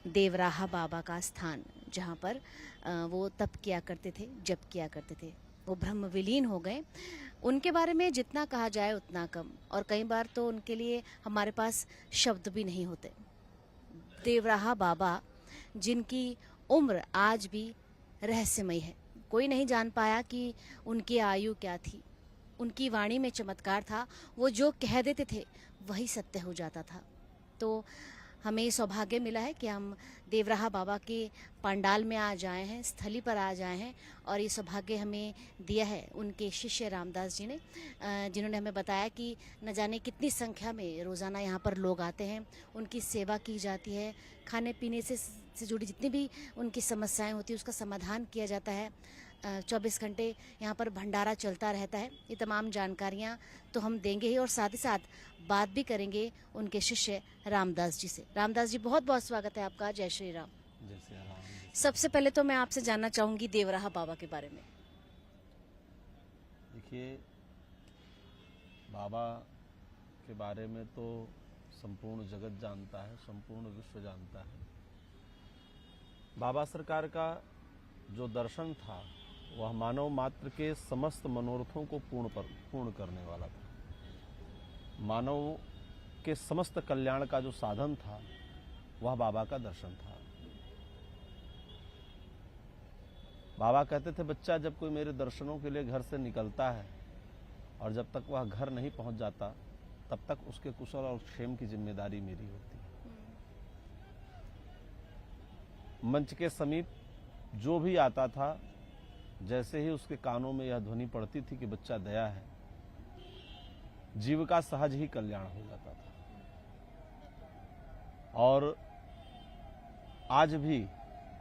देवराहा बाबा का स्थान, जहाँ पर वो तप किया करते थे, जप किया करते थे। वो ब्रह्म विलीन हो गए। उनके बारे में जितना कहा जाए उतना कम, और कई बार तो उनके लिए हमारे पास शब्द भी नहीं होते। देवराहा बाबा, जिनकी उम्र आज भी रहस्यमय है, कोई नहीं जान पाया कि उनकी आयु क्या थी। उनकी वाणी में चमत्कार था, वो जो कह देते थे वही सत्य हो जाता था। तो हमें सौभाग्य मिला है कि हम देवराहा बाबा के पंडाल में आ जाए हैं, स्थली पर आ जाए हैं, और ये सौभाग्य हमें दिया है उनके शिष्य रामदास जी ने, जिन्होंने हमें बताया कि न जाने कितनी संख्या में रोज़ाना यहाँ पर लोग आते हैं, उनकी सेवा की जाती है, खाने पीने से जुड़ी जितनी भी उनकी समस्याएं होती हैं उसका समाधान किया जाता है। 24 घंटे यहाँ पर भंडारा चलता रहता है। ये तमाम जानकारियाँ तो हम देंगे ही, और साथ ही साथ बात भी करेंगे उनके शिष्य रामदास जी से। रामदास जी, बहुत बहुत स्वागत है आपका। जय श्री राम। जय श्री राम। सबसे पहले तो मैं आपसे जानना चाहूँगी देवराहा बाबा के बारे में। देखिए, बाबा के बारे में तो संपूर्ण जगत जानता है, संपूर्ण विश्व जानता है। बाबा सरकार का जो दर्शन था वह मानव मात्र के समस्त मनोरथों को पूर्ण करने वाला था। मानव के समस्त कल्याण का जो साधन था वह बाबा का दर्शन था। बाबा कहते थे, बच्चा जब कोई मेरे दर्शनों के लिए घर से निकलता है और जब तक वह घर नहीं पहुंच जाता तब तक उसके कुशल और क्षेम की जिम्मेदारी मेरी होती है। मंच के समीप जो भी आता था, जैसे ही उसके कानों में यह ध्वनि पड़ती थी कि बच्चा दया है, जीव का सहज ही कल्याण हो जाता था। और आज भी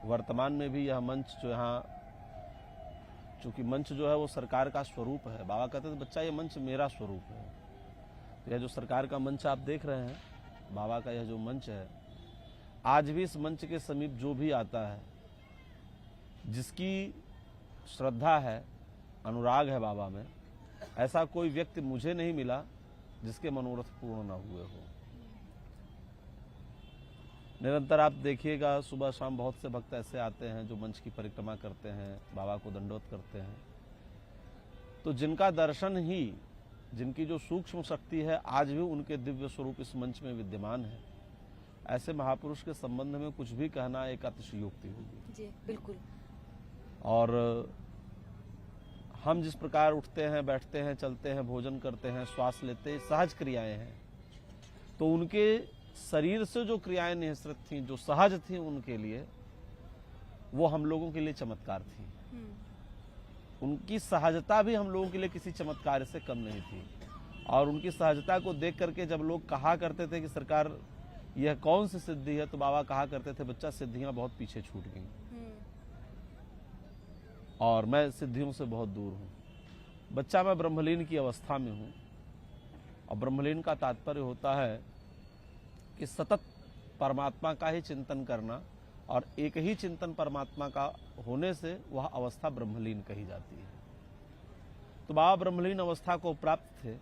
वर्तमान में भी यह मंच जो यहाँ, चूंकि मंच जो है वो सरकार का स्वरूप है, बाबा कहते थे बच्चा ये मंच मेरा स्वरूप है। तो यह जो सरकार का मंच आप देख रहे हैं, बाबा का यह जो मंच है, आज भी इस मंच के समीप जो भी आता है, जिसकी श्रद्धा है, अनुराग है बाबा में, ऐसा कोई व्यक्ति मुझे नहीं मिला जिसके मनोरथ पूर्ण न हुए हो। निरंतर आप देखिएगा, सुबह शाम बहुत से भक्त ऐसे आते हैं जो मंच की परिक्रमा करते हैं, बाबा को दंडवत करते हैं। तो जिनका दर्शन ही, जिनकी जो सूक्ष्म शक्ति है आज भी उनके दिव्य स्वरूप इस मंच में विद्यमान है, ऐसे महापुरुष के संबंध में कुछ भी कहना एक अतिशयोक्ति होगी। जी बिल्कुल। और हम जिस प्रकार उठते हैं, बैठते हैं, चलते हैं, भोजन करते हैं, श्वास लेते हैं, सहज क्रियाएं हैं, तो उनके शरीर से जो क्रियाएं निःसृत थी, जो सहज थी उनके लिए, वो हम लोगों के लिए चमत्कार थी। उनकी सहजता भी हम लोगों के लिए किसी चमत्कार से कम नहीं थी। और उनकी सहजता को देख करके जब लोग कहा करते थे कि सरकार यह कौन सी सिद्धि है, तो बाबा कहा करते थे, बच्चा सिद्धियां बहुत पीछे छूट गई और मैं सिद्धियों से बहुत दूर हूं। बच्चा, मैं ब्रह्मलीन की अवस्था में हूं। और ब्रह्मलीन का तात्पर्य होता है कि सतत परमात्मा का ही चिंतन करना, और एक ही चिंतन परमात्मा का होने से वह अवस्था ब्रह्मलीन कही जाती है। तो बाबा ब्रह्मलीन अवस्था को प्राप्त थे,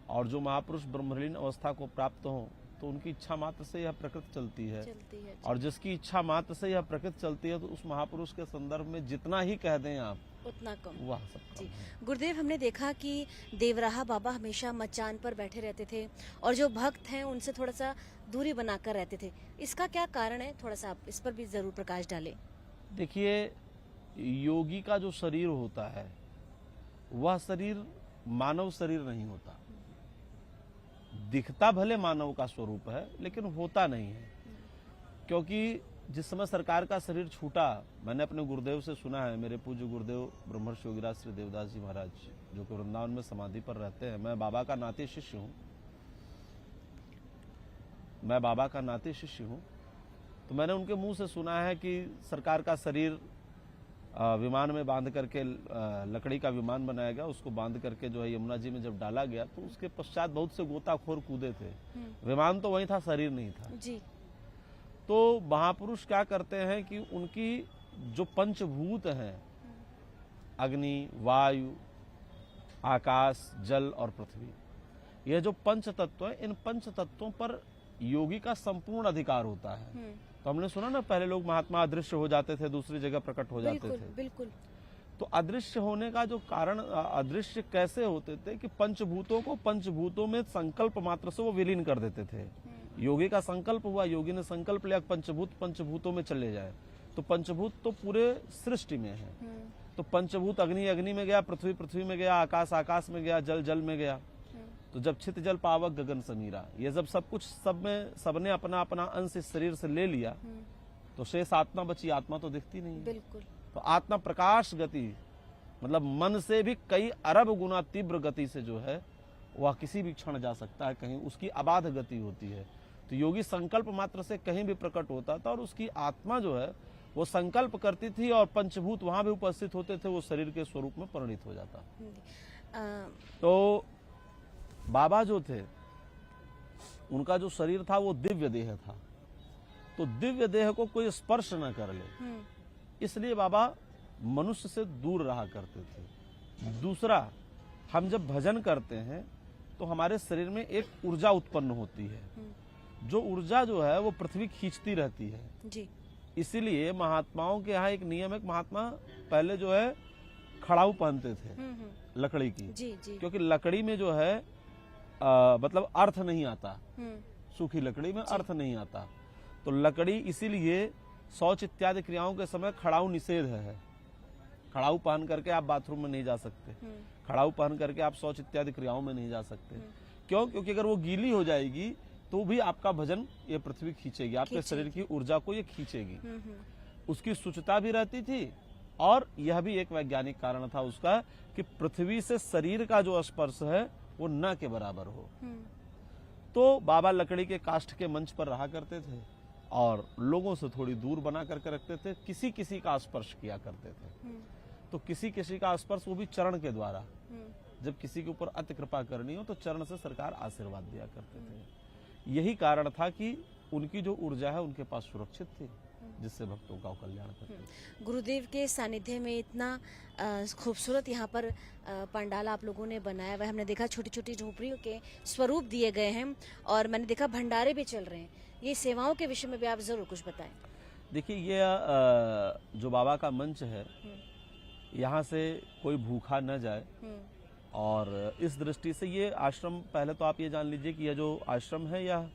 और जो महापुरुष ब्रह्मलीन अवस्था को प्राप्त हों तो उनकी इच्छा मात्र से यह प्रकृति चलती है। और जिसकी इच्छा मात्र से यह प्रकृति चलती है, तो उस महापुरुष के संदर्भ में जितना ही कह दें आप उतना कम, वह सब कम है। गुरुदेव, हमने देखा कि देवराहा बाबा हमेशा मचान पर बैठे रहते थे, और जो भक्त हैं उनसे थोड़ा सा दूरी बनाकर रहते थे। इसका क्या कारण है? थोड़ा सा आप इस पर भी जरूर प्रकाश डालें। देखिए, योगी का जो शरीर होता है वह शरीर मानव शरीर नहीं होता। दिखता भले मानव का स्वरूप है, लेकिन होता नहीं है। क्योंकि जिस समय सरकार का शरीर छूटा, मैंने अपने गुरुदेव से सुना है, मेरे पूज्य गुरुदेव ब्रह्मर्षि योगीराज श्री देवदास जी महाराज, जो कि वृंदावन में समाधि पर रहते हैं, मैं बाबा का नाते शिष्य हूँ, तो मैंने उनके मुंह से सुना है कि सरकार का शरीर विमान में बांध करके, लकड़ी का विमान बनाया गया, उसको बांध करके जो है यमुना जी में जब डाला गया, तो उसके पश्चात बहुत से गोताखोर कूदे थे। विमान तो वही था, शरीर नहीं था जी। तो महापुरुष क्या करते हैं कि उनकी जो पंचभूत हैं, अग्नि, वायु, आकाश, जल और पृथ्वी, यह जो पंच तत्व है, इन पंच तत्वों पर योगी का संपूर्ण अधिकार होता है। तो हमने सुना ना, पहले लोग महात्मा अदृश्य हो जाते थे, दूसरी जगह प्रकट हो जाते बिल्कुल, थे। बिल्कुल। तो अदृश्य होने का जो कारण, अदृश्य कैसे होते थे कि पंचभूतों को पंचभूतों में संकल्प मात्र से वो विलीन कर देते थे। योगी का संकल्प हुआ, योगी ने संकल्प लिया पंचभूत पंचभूतों में चले जाए, तो पंचभूत तो पूरे सृष्टि में है। तो पंचभूत अग्नि अग्नि में गया, पृथ्वी पृथ्वी में गया, आकाश आकाश में गया, जल जल में गया। तो जब छित जल पावक गगन समीरा, ये जब सब कुछ सबने अपना अपना अंश इस शरीर से ले लिया, तो शेष आत्मा बची। आत्मा तो दिखती नहीं है। बिल्कुल। तो आत्मा प्रकाश गति, मतलब मन से भी कई अरब गुना तीव्र गति से जो है वह किसी भी क्षण जा सकता है, कहीं उसकी अबाध गति होती है। तो योगी संकल्प मात्र से कहीं भी प्रकट होता था, और उसकी आत्मा जो है वो संकल्प करती थी, और पंचभूत वहां भी उपस्थित होते थे, वो शरीर के स्वरूप में परिणित हो जाता। तो बाबा जो थे, उनका जो शरीर था वो दिव्य देह था। तो दिव्य देह को कोई स्पर्श न कर ले, इसलिए बाबा मनुष्य से दूर रहा करते थे। दूसरा, हम जब भजन करते हैं तो हमारे शरीर में एक ऊर्जा उत्पन्न होती है, जो ऊर्जा जो है वो पृथ्वी खींचती रहती है जी। इसीलिए महात्माओं के यहाँ एक नियम है कि महात्मा पहले जो है खड़ाऊ पहनते थे लकड़ी की। जी, जी। क्योंकि लकड़ी में जो है मतलब अर्थ नहीं आता, सूखी लकड़ी में अर्थ नहीं आता। तो लकड़ी इसीलिए शौच इत्यादि क्रियाओं के समय खड़ाऊ निषेध है। खड़ाऊ पहन करके आप बाथरूम में नहीं जा सकते, खड़ाऊ पहन करके आप शौच इत्यादि क्रियाओं में नहीं जा सकते। क्यों? क्योंकि अगर वो गीली हो जाएगी तो भी आपका भजन ये पृथ्वी खींचेगी, आपके शरीर की ऊर्जा को ये खींचेगी। उसकी शुचिता भी रहती थी, और यह भी एक वैज्ञानिक कारण था उसका कि पृथ्वी से शरीर का जो स्पर्श है वो न के बराबर हो। तो बाबा लकड़ी के काष्ठ के मंच पर रहा करते थे और लोगों से थोड़ी दूर बना करके रखते थे, किसी किसी का स्पर्श किया करते थे। तो किसी किसी का स्पर्श वो भी चरण के द्वारा, जब किसी के ऊपर अति कृपा करनी हो तो चरण से सरकार आशीर्वाद दिया करते थे। यही कारण था कि उनकी जो ऊर्जा है उनके पास सुरक्षित थी, जिससे भक्तों का कल्याण करते थे। गुरुदेव के सानिध्य में इतना खूबसूरत यहाँ पर पंडाल आप लोगों ने बनाया हुआ है। हमने देखा छोटी छोटी झोपड़ियों के स्वरूप दिए गए हैं, और मैंने देखा भंडारे भी चल रहे हैं। ये सेवाओं के विषय में भी आप जरूर कुछ बताएं। देखिए, ये जो बाबा का मंच है, यहाँ से कोई भूखा न जाए, और इस दृष्टि से ये आश्रम, पहले तो आप ये जान लीजिए कि यह जो आश्रम है यह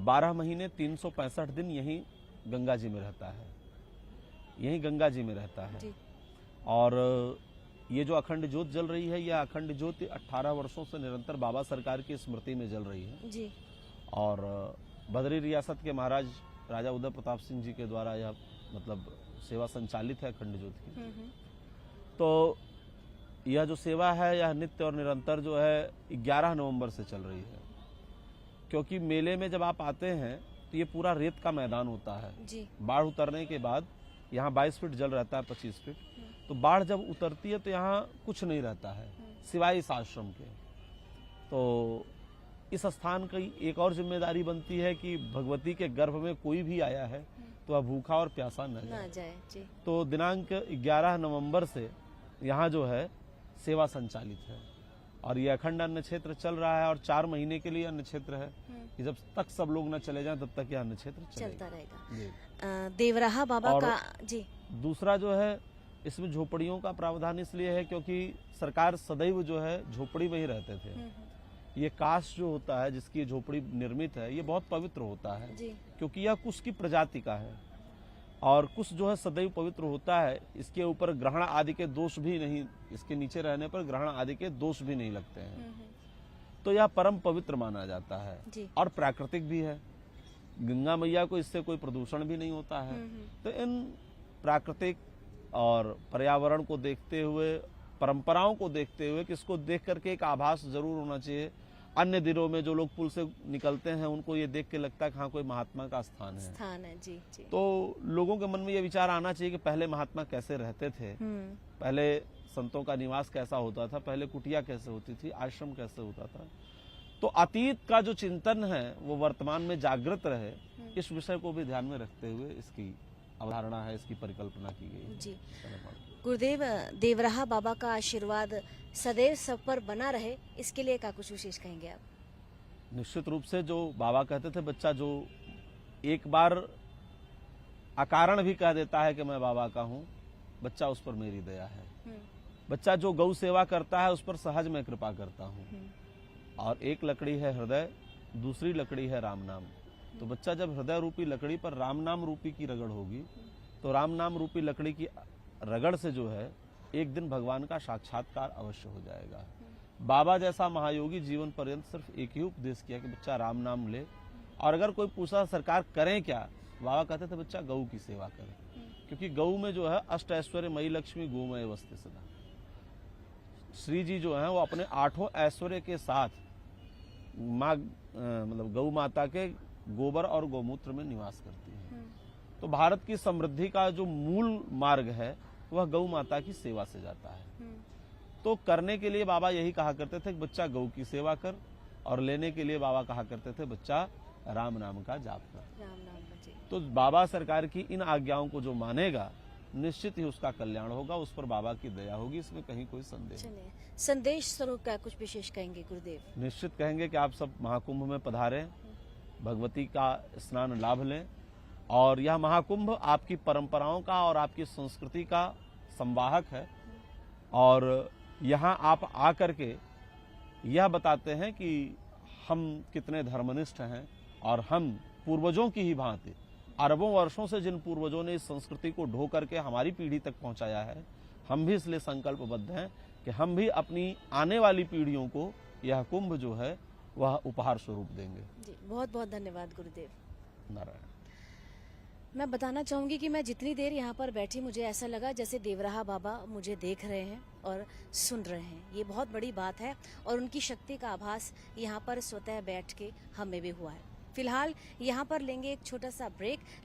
12 महीने 365 दिन यहीं गंगा जी में रहता है, यहीं गंगा जी में रहता है। और ये जो अखंड ज्योत जल रही है, यह अखंड ज्योत 18 वर्षों से निरंतर बाबा सरकार की स्मृति में जल रही है जी। और बदरी रियासत के महाराज राजा उदय प्रताप सिंह जी के द्वारा यह मतलब सेवा संचालित है अखंड ज्योत की। तो यह जो सेवा है यह नित्य और निरंतर जो है 11 नवंबर से चल रही है। क्योंकि मेले में जब आप आते हैं तो ये पूरा रेत का मैदान होता है जी। बाढ़ उतरने के बाद यहाँ 22 फीट जल रहता है, 25 फीट। तो बाढ़ जब उतरती है तो यहाँ कुछ नहीं रहता है सिवाय इस आश्रम के। तो इस स्थान की एक और जिम्मेदारी बनती है कि भगवती के गर्भ में कोई भी आया है तो वह भूखा और प्यासा न जाए जी। तो दिनांक 11 नवंबर से यहाँ जो है सेवा संचालित है, और ये अखंड अन्न क्षेत्र चल रहा है, और 4 महीने के लिए अन्न क्षेत्र है कि जब तक सब लोग न चले जाएं तब तक यह अन्न क्षेत्र चलता रहेगा। देवराहा बाबा का जी। दूसरा जो है, इसमें झोपड़ियों का प्रावधान इसलिए है क्योंकि सरकार सदैव जो है झोपड़ी में ही रहते थे। ये काष्ठ जो होता है जिसकी झोपड़ी निर्मित है, ये बहुत पवित्र होता है क्योंकि यह कुश की प्रजाति का है, और कुश जो है सदैव पवित्र होता है। इसके ऊपर ग्रहण आदि के दोष भी नहीं, इसके नीचे रहने पर ग्रहण आदि के दोष भी नहीं लगते हैं। तो यह परम पवित्र माना जाता है और प्राकृतिक भी है। गंगा मैया को इससे कोई प्रदूषण भी नहीं होता है। तो इन प्राकृतिक और पर्यावरण को देखते हुए, परंपराओं को देखते हुए, कि इसको देख करके एक आभास जरूर होना चाहिए। अन्य दिनों में जो लोग पुल से निकलते हैं उनको ये देख के लगता है कि हाँ कोई महात्मा का स्थान है जी, जी। तो लोगों के मन में ये विचार आना चाहिए कि पहले महात्मा कैसे रहते थे, पहले संतों का निवास कैसा होता था, पहले कुटिया कैसे होती थी, आश्रम कैसे होता था। तो अतीत का जो चिंतन है वो वर्तमान में जागृत रहे, इस विषय को भी ध्यान में रखते हुए इसकी अवधारणा है, इसकी परिकल्पना की गई जी। गुरुदेव, देवराहा बाबा का आशीर्वाद सदैव सब पर बना रहे, इसके लिए क्या कुछ विशेष कहेंगे आप? निश्चित रूप से जो बाबा कहते थे, बच्चा जो एक बार अकारण भी कह देता है कि मैं बाबा का हूं, बच्चा उस पर मेरी दया है। बच्चा जो गौ सेवा करता है उस पर सहज मैं कृपा करता हूं। और एक लकड़ी है हृदय, दूसरी लकड़ी है राम नाम। तो बच्चा जब हृदय रूपी लकड़ी पर राम नाम रूपी की रगड़ होगी, तो राम नाम रूपी लकड़ी की रगड़ से जो है एक दिन भगवान का साक्षात्कार अवश्य हो जाएगा। बाबा जैसा महायोगी जीवन पर्यंत सिर्फ एक ही उपदेश किया कि बच्चा राम नाम ले। और अगर कोई पूछा सरकार करें क्या, बाबा कहते थे बच्चा गऊ की सेवा करें, क्योंकि गऊ में जो है अष्ट ऐश्वर्य मई लक्ष्मी गोमय वस्ति सदा। श्री जी जो है वो अपने 8 ऐश्वर्य के साथ माँ मतलब गौ माता के गोबर और गौमूत्र में निवास करती है। तो भारत की समृद्धि का जो मूल मार्ग है वह गौ माता की सेवा से जाता है। तो करने के लिए बाबा यही कहा करते थे कि बच्चा गौ की सेवा कर, और लेने के लिए बाबा कहा करते थे बच्चा राम नाम का जाप कर। राम नाम का जी। तो बाबा सरकार की इन आज्ञाओं को जो मानेगा निश्चित ही उसका कल्याण होगा, उस पर बाबा की दया होगी, इसमें कहीं कोई संदेह नहीं। चलिए, संदेश स्वरूप का कुछ विशेष कहेंगे गुरुदेव? निश्चित कहेंगे कि आप सब महाकुंभ में पधारें, भगवती का स्नान लाभ लें, और यह महाकुंभ आपकी परंपराओं का और आपकी संस्कृति का संवाहक है। और यहाँ आप आकर के यह बताते हैं कि हम कितने धर्मनिष्ठ हैं, और हम पूर्वजों की ही भांति अरबों वर्षों से जिन पूर्वजों ने इस संस्कृति को ढो करके हमारी पीढ़ी तक पहुंचाया है, हम भी इसलिए संकल्पबद्ध हैं कि हम भी अपनी आने वाली पीढ़ियों को यह कुंभ जो है वह उपहार स्वरूप देंगे। जी, बहुत बहुत धन्यवाद गुरुदेव। नारायण। मैं बताना चाहूँगी कि मैं जितनी देर यहाँ पर बैठी, मुझे ऐसा लगा जैसे देवराहा बाबा मुझे देख रहे हैं और सुन रहे हैं। ये बहुत बड़ी बात है, और उनकी शक्ति का आभास यहाँ पर स्वतः बैठ के हमें भी हुआ है। फिलहाल यहाँ पर लेंगे एक छोटा सा ब्रेक,